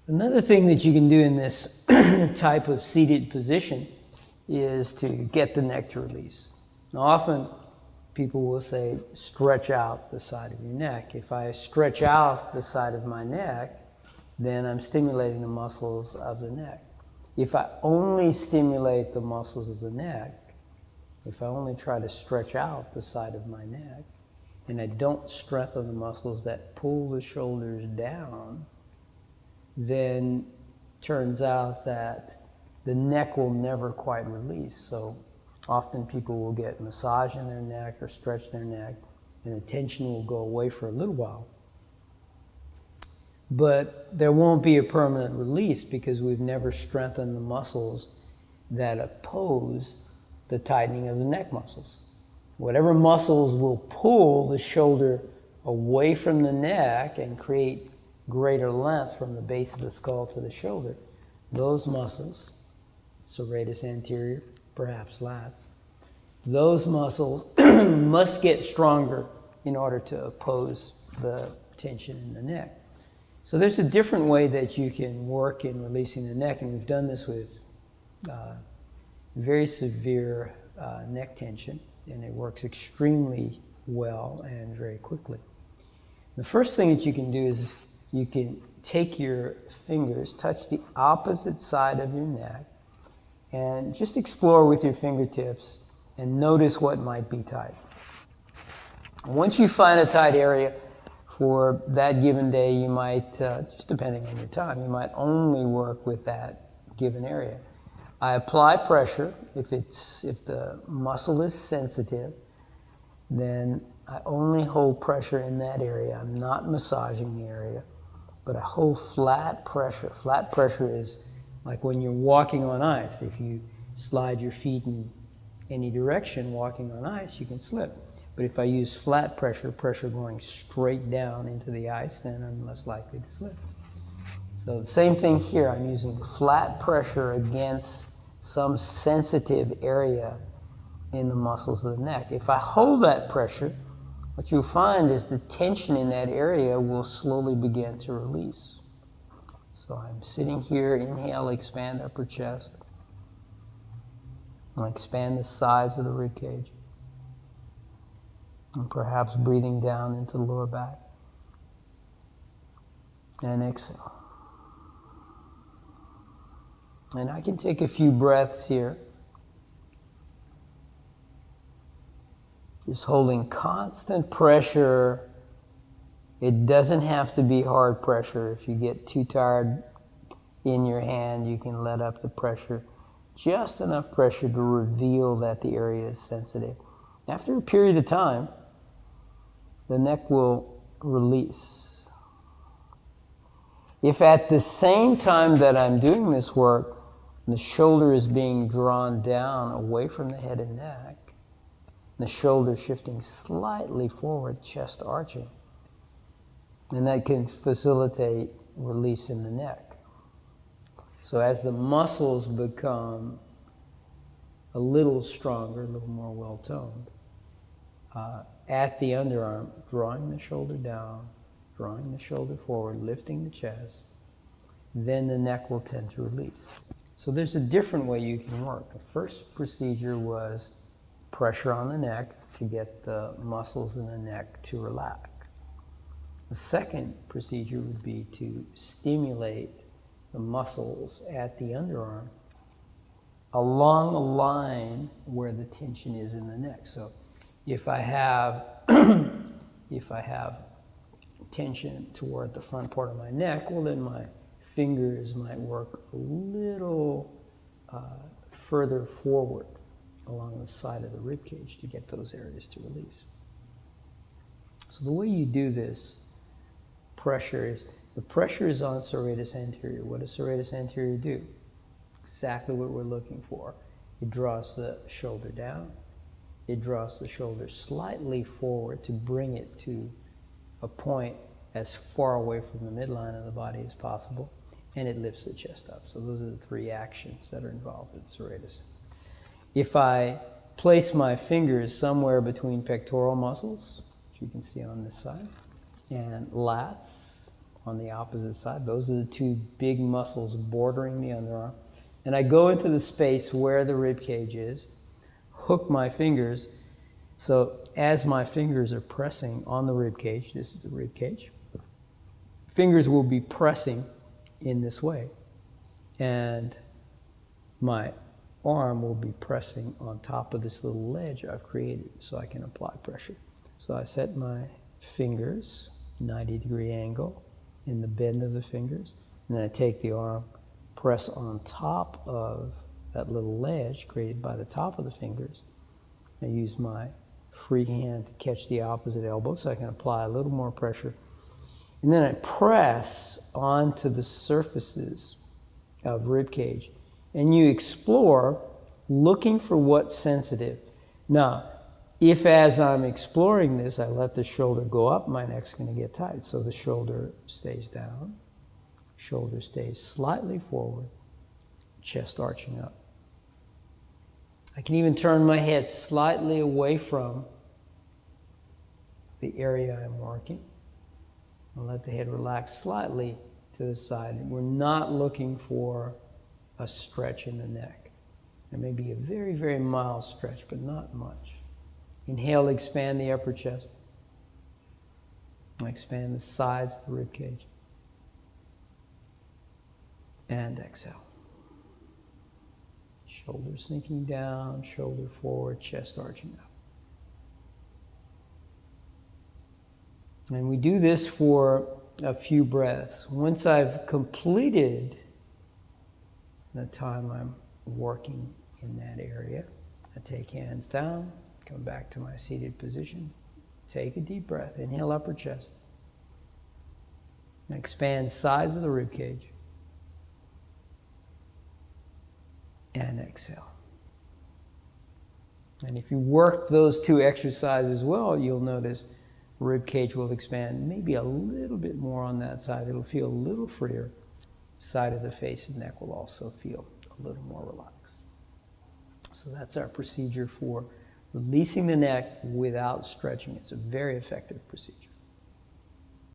Another thing that you can do in this type of seated position is to get the neck to release. Now, often people will say, stretch out the side of your neck. If I stretch out the side of my neck, then I'm stimulating the muscles of the neck. If I only stimulate the muscles of the neck, if I only try to stretch out the side of my neck, and I don't strengthen the muscles that pull the shoulders down, then turns out that the neck will never quite release. So often people will get massage in their neck or stretch their neck, and the tension will go away for a little while. But there won't be a permanent release because we've never strengthened the muscles that oppose the tightening of the neck muscles. Whatever muscles will pull the shoulder away from the neck and create greater length from the base of the skull to the shoulder, those muscles, serratus anterior, perhaps lats, those muscles must get stronger in order to oppose the tension in the neck. So there's a different way that you can work in releasing the neck, and we've done this with very severe neck tension, and it works extremely well and very quickly. The first thing that you can do is you can take your fingers, touch the opposite side of your neck, and just explore with your fingertips and notice what might be tight. Once you find a tight area for that given day, you might, just depending on your time, you might only work with that given area. I apply pressure. If the muscle is sensitive, then I only hold pressure in that area. I'm not massaging the area, but I hold flat pressure. Flat pressure is like when you're walking on ice. If you slide your feet in any direction walking on ice, you can slip. But if I use flat pressure, pressure going straight down into the ice, then I'm less likely to slip. So the same thing here. I'm using flat pressure against some sensitive area in the muscles of the neck. If I hold that pressure, what you'll find is the tension in that area will slowly begin to release. So I'm sitting here, inhale, expand upper chest. I'll expand the size of the rib cage. And perhaps breathing down into the lower back. And exhale. And I can take a few breaths here. Just holding constant pressure. It doesn't have to be hard pressure. If you get too tired in your hand, you can let up the pressure. Just enough pressure to reveal that the area is sensitive. After a period of time, the neck will release. If at the same time that I'm doing this work, the shoulder is being drawn down away from the head and neck, the shoulder shifting slightly forward, chest arching, and that can facilitate release in the neck. So as the muscles become a little stronger, a little more well-toned, at the underarm, drawing the shoulder down, drawing the shoulder forward, lifting the chest, then the neck will tend to release. So there's a different way you can work. The first procedure was pressure on the neck to get the muscles in the neck to relax. The second procedure would be to stimulate the muscles at the underarm along the line where the tension is in the neck. So if I have tension toward the front part of my neck, well then my fingers might work a little further forward along the side of the rib cage to get those areas to release. So the way you do this pressure is, the pressure is on serratus anterior. What does serratus anterior do? Exactly what we're looking for. It draws the shoulder down. It draws the shoulder slightly forward to bring it to a point as far away from the midline of the body as possible, and it lifts the chest up. So those are the three actions that are involved in serratus. If I place my fingers somewhere between pectoral muscles, which you can see on this side, and lats, on the opposite side. Those are the two big muscles bordering the underarm. And I go into the space where the rib cage is, hook my fingers. So as my fingers are pressing on the rib cage, this is the rib cage, fingers will be pressing in this way. And my arm will be pressing on top of this little ledge I've created so I can apply pressure. So I set my fingers 90-degree angle in the bend of the fingers, and then I take the arm, press on top of that little ledge created by the top of the fingers. I use my free hand to catch the opposite elbow so I can apply a little more pressure. And then I press onto the surfaces of rib cage. And you explore looking for what's sensitive. Now, if as I'm exploring this, I let the shoulder go up, my neck's going to get tight. So the shoulder stays down, shoulder stays slightly forward, chest arching up. I can even turn my head slightly away from the area I'm working. I'll let the head relax slightly to the side. We're not looking for a stretch in the neck. There may be a very, very mild stretch, but not much. Inhale, expand the upper chest. Expand the sides of the rib cage. And exhale. Shoulder sinking down, shoulder forward, chest arching up. And we do this for a few breaths. Once I've completed the time I'm working in that area, I take hands down, come back to my seated position, take a deep breath, inhale upper chest, and expand sides of the rib cage, and exhale. And if you work those two exercises well, you'll notice rib cage will expand maybe a little bit more on that side. It'll feel a little freer. Side of the face and neck will also feel a little more relaxed. So that's our procedure for releasing the neck without stretching. It's a very effective procedure.